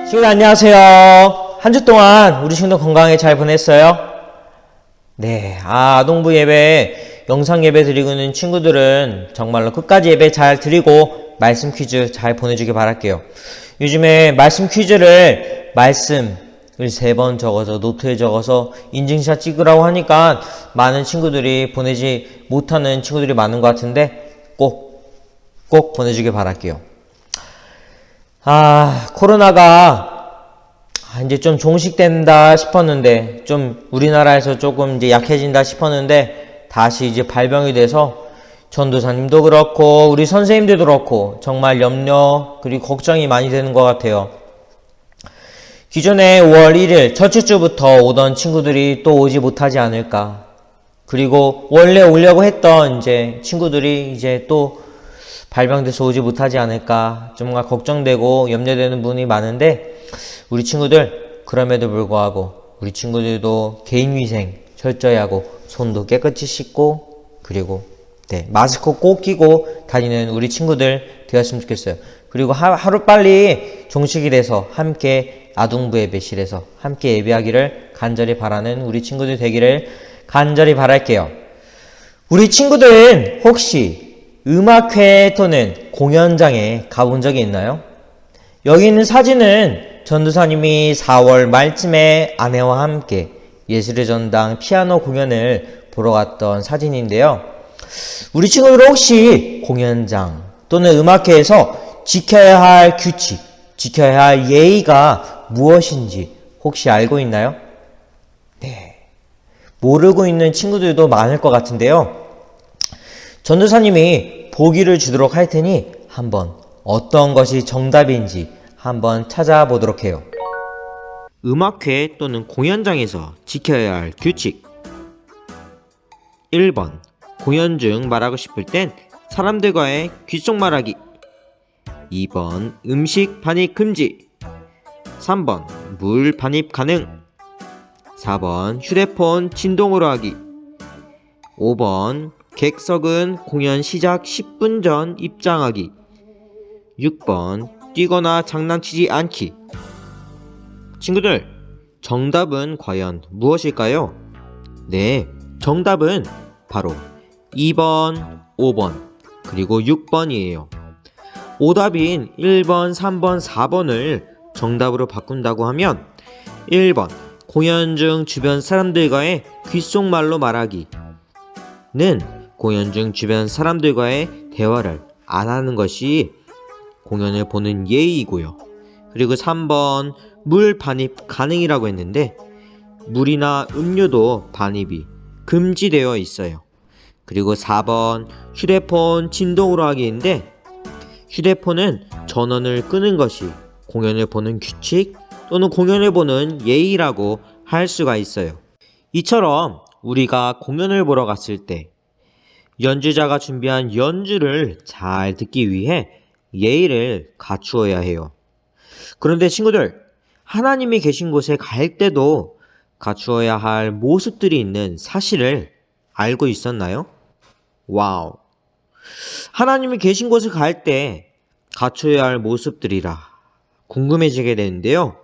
친구들 안녕하세요. 한 주 동안 우리 친구들 건강하게 잘 보냈어요? 네, 아동부 예배, 영상 예배 드리고 있는 친구들은 정말로 끝까지 예배 잘 드리고 말씀 퀴즈 잘 보내주길 바랄게요. 요즘에 말씀 퀴즈를 말씀을 3번 적어서 노트에 적어서 인증샷 찍으라고 하니까 많은 친구들이 보내지 못하는 친구들이 많은 것 같은데 꼭 보내주길 바랄게요. 코로나가 이제 좀 종식된다 싶었는데, 좀 우리나라에서 조금 이제 약해진다 싶었는데, 다시 이제 발병이 돼서 전도사님도 그렇고 우리 선생님들도 그렇고 정말 염려 그리고 걱정이 많이 되는 것 같아요. 기존에 5월 1일 첫째 주부터 오던 친구들이 또 오지 못하지 않을까. 그리고 원래 오려고 했던 이제 친구들이 이제 또 발병돼서 오지 못하지 않을까 정말 걱정되고 염려되는 부분이 많은데, 우리 친구들 그럼에도 불구하고 우리 친구들도 개인위생 철저히 하고 손도 깨끗이 씻고 그리고 마스크 꼭 끼고 다니는 우리 친구들 되었으면 좋겠어요. 그리고 하루빨리 종식이 돼서 함께 아동부 예배실에서 함께 예배하기를 간절히 바라는 우리 친구들 되기를 간절히 바랄게요. 우리 친구들은 혹시 음악회 또는 공연장에 가본 적이 있나요? 여기 있는 사진은 전도사님이 4월 말쯤에 아내와 함께 예술의 전당 피아노 공연을 보러 갔던 사진인데요. 우리 친구들 혹시 공연장 또는 음악회에서 지켜야 할 규칙, 지켜야 할 예의가 무엇인지 혹시 알고 있나요? 네. 모르고 있는 친구들도 많을 것 같은데요. 전도사님이 보기를 주도록 할 테니 한번 어떤 것이 정답인지 한번 찾아보도록 해요. 음악회 또는 공연장에서 지켜야 할 규칙. 1번. 공연 중 말하고 싶을 땐 사람들과의 귓속말하기. 2번. 음식 반입 금지. 3번. 물 반입 가능. 4번. 휴대폰 진동으로 하기. 5번. 객석은 공연 시작 10분 전 입장하기. 6번. 뛰거나 장난치지 않기. 친구들, 정답은 과연 무엇일까요? 네, 정답은 바로 2번, 5번, 그리고 6번이에요. 오답인 1번, 3번, 4번을 정답으로 바꾼다고 하면 1번, 공연 중 주변 사람들과의 귓속말로 말하기는 공연 중 주변 사람들과의 대화를 안 하는 것이 공연을 보는 예의이고요. 그리고 3번 물 반입 가능이라고 했는데 물이나 음료도 반입이 금지되어 있어요. 그리고 4번 휴대폰 진동으로 하기인데 휴대폰은 전원을 끄는 것이 공연을 보는 규칙 또는 공연을 보는 예의라고 할 수가 있어요. 이처럼 우리가 공연을 보러 갔을 때 연주자가 준비한 연주를 잘 듣기 위해 예의를 갖추어야 해요. 그런데 친구들, 하나님이 계신 곳에 갈 때도 갖추어야 할 모습들이 있는 사실을 알고 있었나요? 와우. 하나님이 계신 곳에 갈 때 갖춰야 할 모습들이라 궁금해지게 되는데요.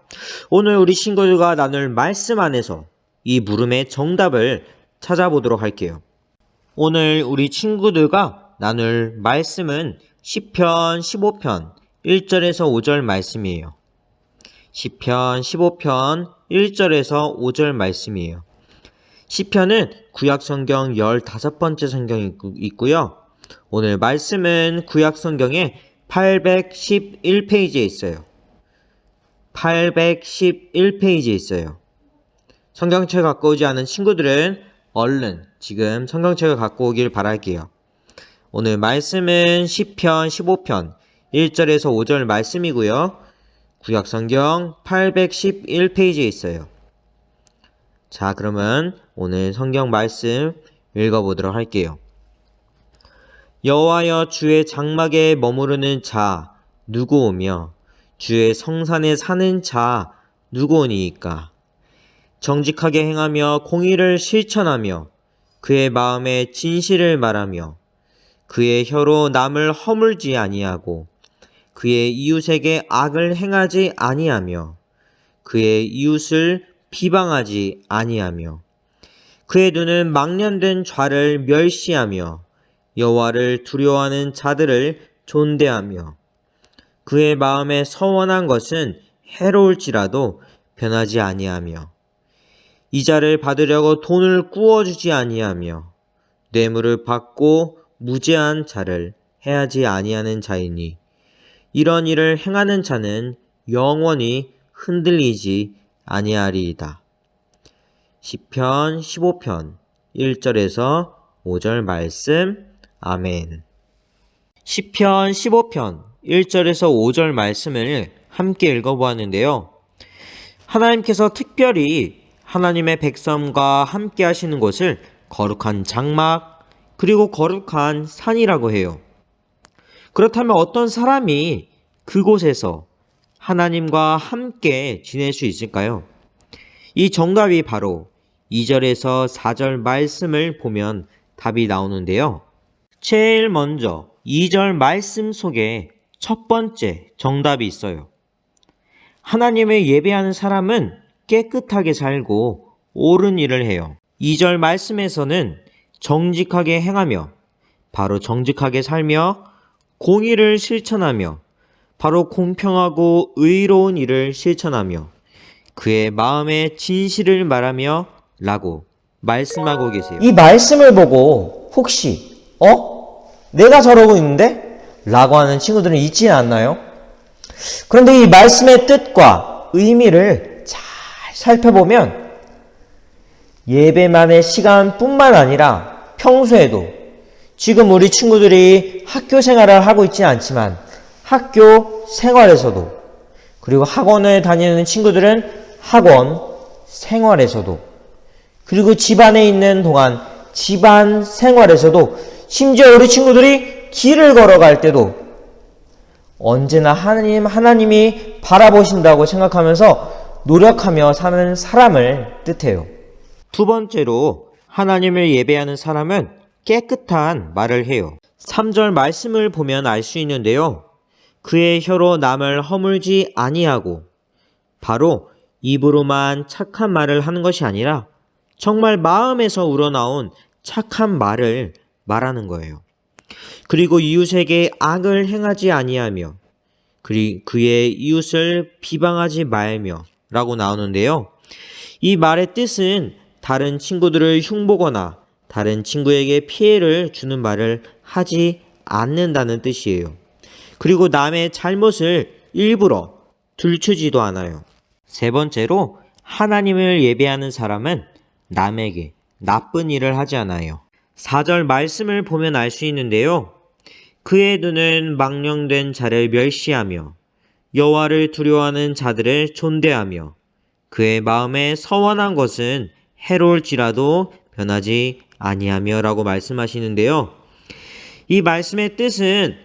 오늘 우리 친구들과 나눌 말씀 안에서 이 물음의 정답을 찾아보도록 할게요. 오늘 우리 친구들과 나눌 말씀은 시편 15편 1절에서 5절 말씀이에요. 시편 15편 1절에서 5절 말씀이에요. 시편은 구약성경 15번째 성경이 있고요. 오늘 말씀은 구약성경의 811페이지에 있어요. 811페이지에 있어요. 성경책 갖고 오지 않은 친구들은 얼른 지금 성경책을 갖고 오길 바랄게요. 오늘 말씀은 시편 15편 1절에서 5절 말씀이고요. 구약성경 811페이지에 있어요. 자, 그러면 오늘 성경 말씀 읽어보도록 할게요. 여호와여, 주의 장막에 머무르는 자 누구오며 주의 성산에 사는 자 누구오니이까? 정직하게 행하며 공의를 실천하며 그의 마음에 진실을 말하며 그의 혀로 남을 허물지 아니하고 그의 이웃에게 악을 행하지 아니하며 그의 이웃을 비방하지 아니하며 그의 눈은 망령된 좌를 멸시하며 여호와를 두려워하는 자들을 존대하며 그의 마음에 서원한 것은 해로울지라도 변하지 아니하며 이자를 받으려고 돈을 꾸어주지 아니하며 뇌물을 받고 무죄한 자를 해하지 아니하는 자이니 이런 일을 행하는 자는 영원히 흔들리지 아니하리이다. 시편 15편 1절에서 5절 말씀. 아멘. 시편 15편 1절에서 5절 말씀을 함께 읽어보았는데요. 하나님께서 특별히 하나님의 백성과 함께 하시는 곳을 거룩한 장막 그리고 거룩한 산이라고 해요. 그렇다면 어떤 사람이 그곳에서 하나님과 함께 지낼 수 있을까요? 이 정답이 바로 2절에서 4절 말씀을 보면 답이 나오는데요. 제일 먼저 2절 말씀 속에 첫 번째 정답이 있어요. 하나님을 예배하는 사람은 깨끗하게 살고 옳은 일을 해요. 2절 말씀에서는 정직하게 행하며 바로 정직하게 살며 공의를 실천하며 바로 공평하고 의로운 일을 실천하며 그의 마음의 진실을 말하며 라고 말씀하고 계세요. 이 말씀을 보고 혹시 내가 저러고 있는데? 라고 하는 친구들은 있지는 않나요? 그런데 이 말씀의 뜻과 의미를 잘 살펴보면 예배만의 시간뿐만 아니라 평소에도 지금 우리 친구들이 학교 생활을 하고 있지는 않지만 학교 생활에서도 그리고 학원을 다니는 친구들은 학원 생활에서도 그리고 집안에 있는 동안 집안 생활에서도 심지어 우리 친구들이 길을 걸어갈 때도 언제나 하나님이 바라보신다고 생각하면서 노력하며 사는 사람을 뜻해요. 두 번째로 하나님을 예배하는 사람은 깨끗한 말을 해요. 3절 말씀을 보면 알 수 있는데요. 그의 혀로 남을 허물지 아니하고 바로 입으로만 착한 말을 하는 것이 아니라 정말 마음에서 우러나온 착한 말을 말하는 거예요. 그리고 이웃에게 악을 행하지 아니하며 그의 이웃을 비방하지 말며 라고 나오는데요. 이 말의 뜻은 다른 친구들을 흉보거나 다른 친구에게 피해를 주는 말을 하지 않는다는 뜻이에요. 그리고 남의 잘못을 일부러 들추지도 않아요. 세 번째로 하나님을 예배하는 사람은 남에게 나쁜 일을 하지 않아요. 4절 말씀을 보면 알 수 있는데요. 그의 눈은 망령된 자를 멸시하며 여호와를 두려워하는 자들을 존대하며 그의 마음에 서원한 것은 해로울지라도 변하지 아니하며 라고 말씀하시는데요. 이 말씀의 뜻은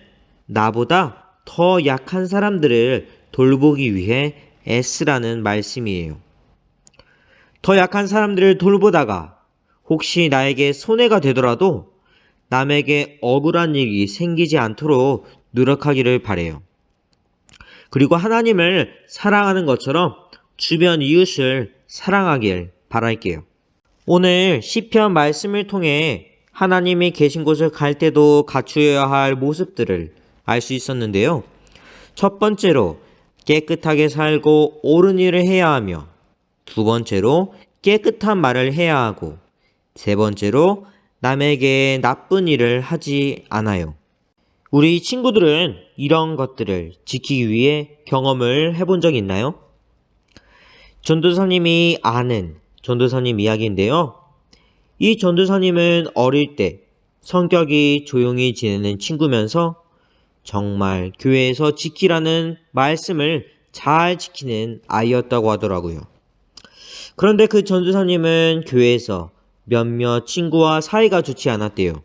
나보다 더 약한 사람들을 돌보기 위해 애쓰라는 말씀이에요. 더 약한 사람들을 돌보다가 혹시 나에게 손해가 되더라도 남에게 억울한 일이 생기지 않도록 노력하기를 바라요. 그리고 하나님을 사랑하는 것처럼 주변 이웃을 사랑하길 바랄게요. 오늘 시편 말씀을 통해 하나님이 계신 곳을 갈 때도 갖추어야 할 모습들을 알 수 있었는데요. 첫 번째로 깨끗하게 살고 옳은 일을 해야 하며 두 번째로 깨끗한 말을 해야 하고 세 번째로 남에게 나쁜 일을 하지 않아요. 우리 친구들은 이런 것들을 지키기 위해 경험을 해본 적 있나요? 전도사님이 아는 전도사님 이야기인데요. 이 전도사님은 어릴 때 성격이 조용히 지내는 친구면서 정말 교회에서 지키라는 말씀을 잘 지키는 아이였다고 하더라고요. 그런데 그 전도사님은 교회에서 몇몇 친구와 사이가 좋지 않았대요.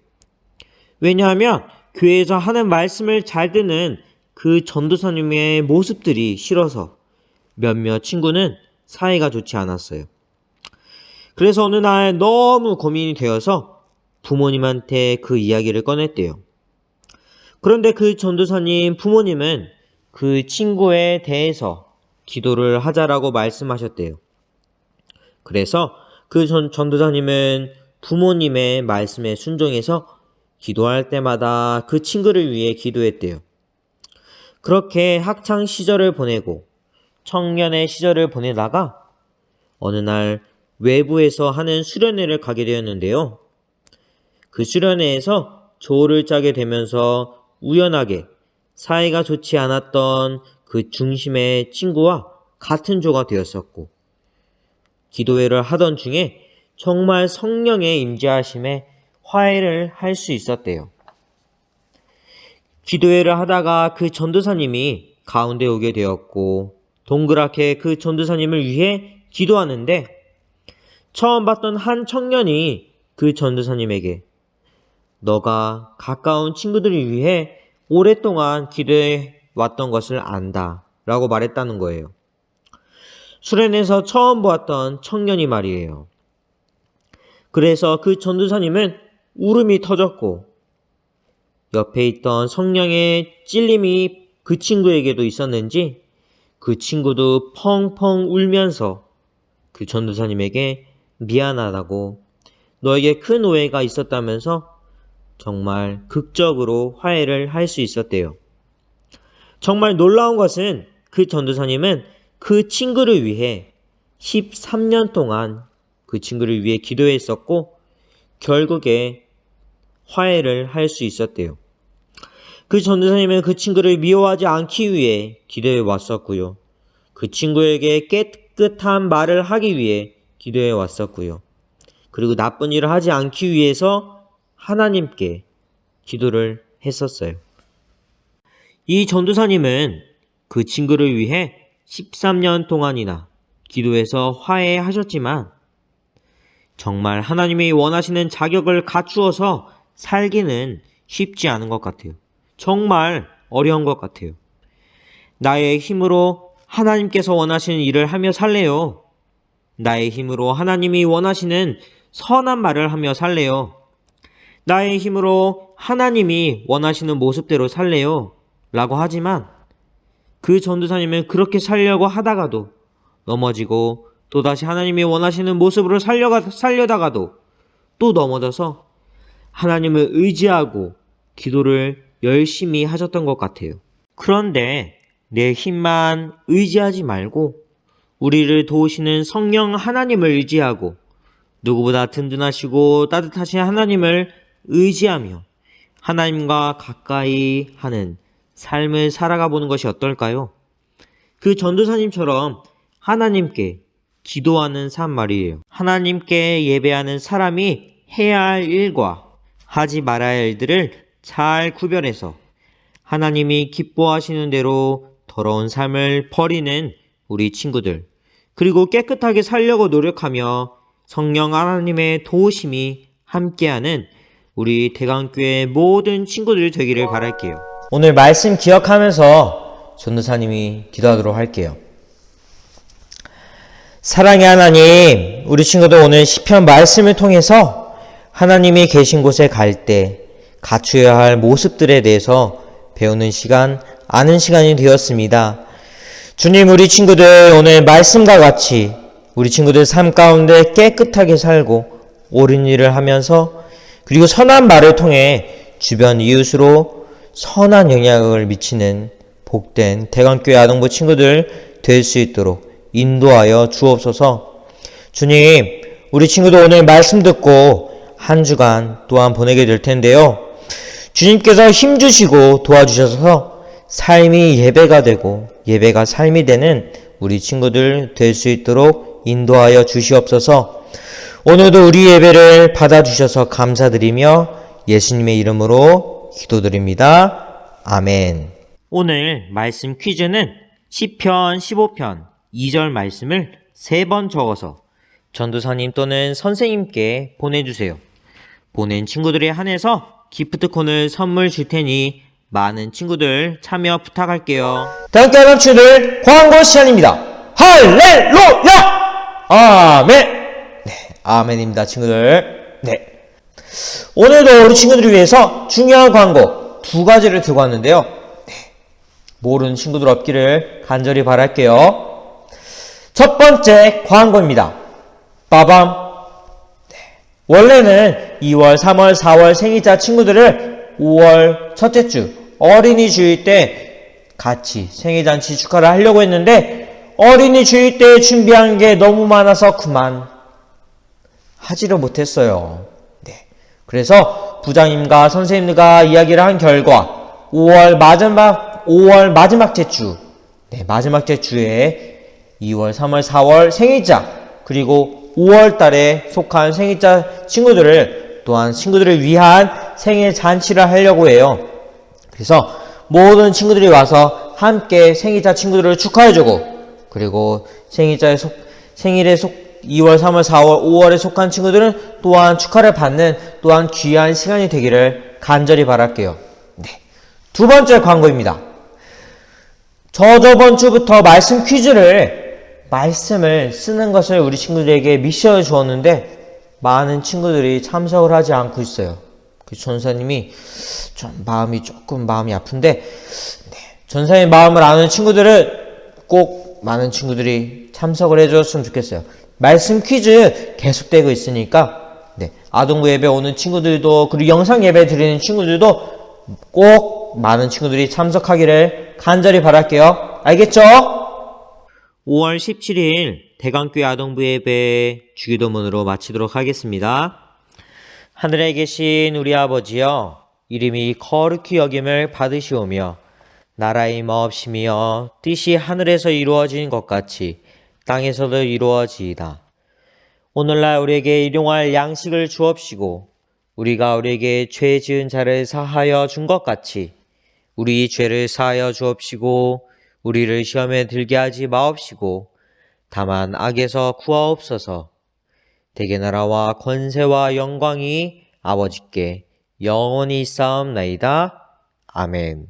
왜냐하면 교회에서 하는 말씀을 잘 듣는 그 전도사님의 모습들이 싫어서 몇몇 친구는 사이가 좋지 않았어요. 그래서 어느 날 너무 고민이 되어서 부모님한테 그 이야기를 꺼냈대요. 그런데 그 전도사님 부모님은 그 친구에 대해서 기도를 하자라고 말씀하셨대요. 그래서 그 전도사님은 부모님의 말씀에 순종해서 기도할 때마다 그 친구를 위해 기도했대요. 그렇게 학창 시절을 보내고 청년의 시절을 보내다가 어느 날 외부에서 하는 수련회를 가게 되었는데요. 그 수련회에서 조를 짜게 되면서 우연하게 사이가 좋지 않았던 그 중심의 친구와 같은 조가 되었었고, 기도회를 하던 중에 정말 성령의 임재하심에 화해를 할 수 있었대요. 기도회를 하다가 그 전도사님이 가운데 오게 되었고, 동그랗게 그 전도사님을 위해 기도하는데, 처음 봤던 한 청년이 그 전도사님에게 너가 가까운 친구들을 위해 오랫동안 기도해 왔던 것을 안다 라고 말했다는 거예요. 수련회에서 처음 보았던 청년이 말이에요. 그래서 그 전도사님은 울음이 터졌고, 옆에 있던 성령의 찔림이 그 친구에게도 있었는지 그 친구도 펑펑 울면서 그 전도사님에게 미안하다고, 너에게 큰 오해가 있었다면서 정말 극적으로 화해를 할 수 있었대요. 정말 놀라운 것은 그 전도사님은 그 친구를 위해 13년 동안 그 친구를 위해 기도했었고, 결국에 화해를 할 수 있었대요. 그 전도사님은 그 친구를 미워하지 않기 위해 기도해 왔었고요. 그 친구에게 깨끗한 말을 하기 위해 기도해 왔었고요. 그리고 나쁜 일을 하지 않기 위해서 하나님께 기도를 했었어요. 이 전도사님은 그 친구를 위해 13년 동안이나 기도해서 화해하셨지만 정말 하나님이 원하시는 자격을 갖추어서 살기는 쉽지 않은 것 같아요. 정말 어려운 것 같아요. 나의 힘으로 하나님께서 원하시는 일을 하며 살래요. 나의 힘으로 하나님이 원하시는 선한 말을 하며 살래요. 나의 힘으로 하나님이 원하시는 모습대로 살래요. 라고 하지만 그 전도사님은 그렇게 살려고 하다가도 넘어지고, 또다시 하나님이 원하시는 모습으로 살려다가도 또 넘어져서 하나님을 의지하고 기도를 열심히 하셨던 것 같아요. 그런데 내 힘만 의지하지 말고 우리를 도우시는 성령 하나님을 의지하고 누구보다 든든하시고 따뜻하신 하나님을 의지하며 하나님과 가까이 하는 삶을 살아가 보는 것이 어떨까요? 그 전도사님처럼 하나님께 기도하는 삶 말이에요. 하나님께 예배하는 사람이 해야 할 일과 하지 말아야 할 일들을 잘 구별해서 하나님이 기뻐하시는 대로 더러운 삶을 버리는 우리 친구들, 그리고 깨끗하게 살려고 노력하며 성령 하나님의 도우심이 함께하는 우리 대강교회 모든 친구들 되기를 바랄게요. 오늘 말씀 기억하면서 전도사님이 기도하도록 할게요. 사랑의 하나님, 우리 친구들 오늘 시편 말씀을 통해서 하나님이 계신 곳에 갈 때 갖추어야 할 모습들에 대해서 배우는 시간, 아는 시간이 되었습니다. 주님, 우리 친구들 오늘 말씀과 같이 우리 친구들 삶 가운데 깨끗하게 살고 옳은 일을 하면서, 그리고 선한 말을 통해 주변 이웃으로 선한 영향을 미치는 복된 대강교회 아동부 친구들 될 수 있도록 인도하여 주옵소서. 주님, 우리 친구들 오늘 말씀 듣고 한 주간 또한 보내게 될 텐데요. 주님께서 힘주시고 도와주셔서 삶이 예배가 되고 예배가 삶이 되는 우리 친구들 될 수 있도록 인도하여 주시옵소서. 오늘도 우리 예배를 받아주셔서 감사드리며 예수님의 이름으로 기도드립니다. 아멘. 오늘 말씀 퀴즈는 시편 15편 2절 말씀을 3번 적어서 전도사님 또는 선생님께 보내주세요. 보낸 친구들에 한해서 기프트콘을 선물 줄 테니 많은 친구들 참여 부탁할게요. 대학교 남친들 광고 시간입니다. 할렐루야! 아멘! 네, 아멘입니다, 친구들. 네. 오늘도 우리 친구들을 위해서 중요한 광고 2가지를 들고 왔는데요. 네. 모르는 친구들 없기를 간절히 바랄게요. 첫 번째 광고입니다. 빠밤. 원래는 2월, 3월, 4월 생일자 친구들을 5월 첫째 주 어린이 주일 때 같이 생일잔치 축하를 하려고 했는데 어린이 주일 때 준비한 게 너무 많아서 그만 하지를 못했어요. 네. 그래서 부장님과 선생님과 이야기를 한 결과 5월 마지막째 주, 네, 마지막째 주에 2월, 3월, 4월 생일자 그리고 5월 달에 속한 생일자 친구들을 또한 친구들을 위한 생일 잔치를 하려고 해요. 그래서 모든 친구들이 와서 함께 생일자 친구들을 축하해주고 그리고 생일에 2월, 3월, 4월, 5월에 속한 친구들은 또한 축하를 받는 또한 귀한 시간이 되기를 간절히 바랄게요. 네. 두 번째 광고입니다. 저번 주부터 말씀을 쓰는 것을 우리 친구들에게 미션을 주었는데 많은 친구들이 참석을 하지 않고 있어요. 그 전사님이 좀 마음이 아픈데 네, 전사님 마음을 아는 친구들은 꼭 많은 친구들이 참석을 해줬으면 좋겠어요. 말씀 퀴즈 계속되고 있으니까 네, 아동부 예배 오는 친구들도 그리고 영상 예배 드리는 친구들도 꼭 많은 친구들이 참석하기를 간절히 바랄게요. 알겠죠? 5월 17일 대강교회 아동부 예배 주기도문으로 마치도록 하겠습니다. 하늘에 계신 우리 아버지여, 이름이 거룩히 여김을 받으시오며 나라의 임하옵시며 뜻이 하늘에서 이루어진 것 같이 땅에서도 이루어지이다. 오늘날 우리에게 일용할 양식을 주옵시고 우리가 우리에게 죄 지은 자를 사하여 준 것 같이 우리 죄를 사하여 주옵시고 우리를 시험에 들게 하지 마옵시고 다만 악에서 구하옵소서. 대개 나라와 권세와 영광이 아버지께 영원히 있사옵나이다. 아멘.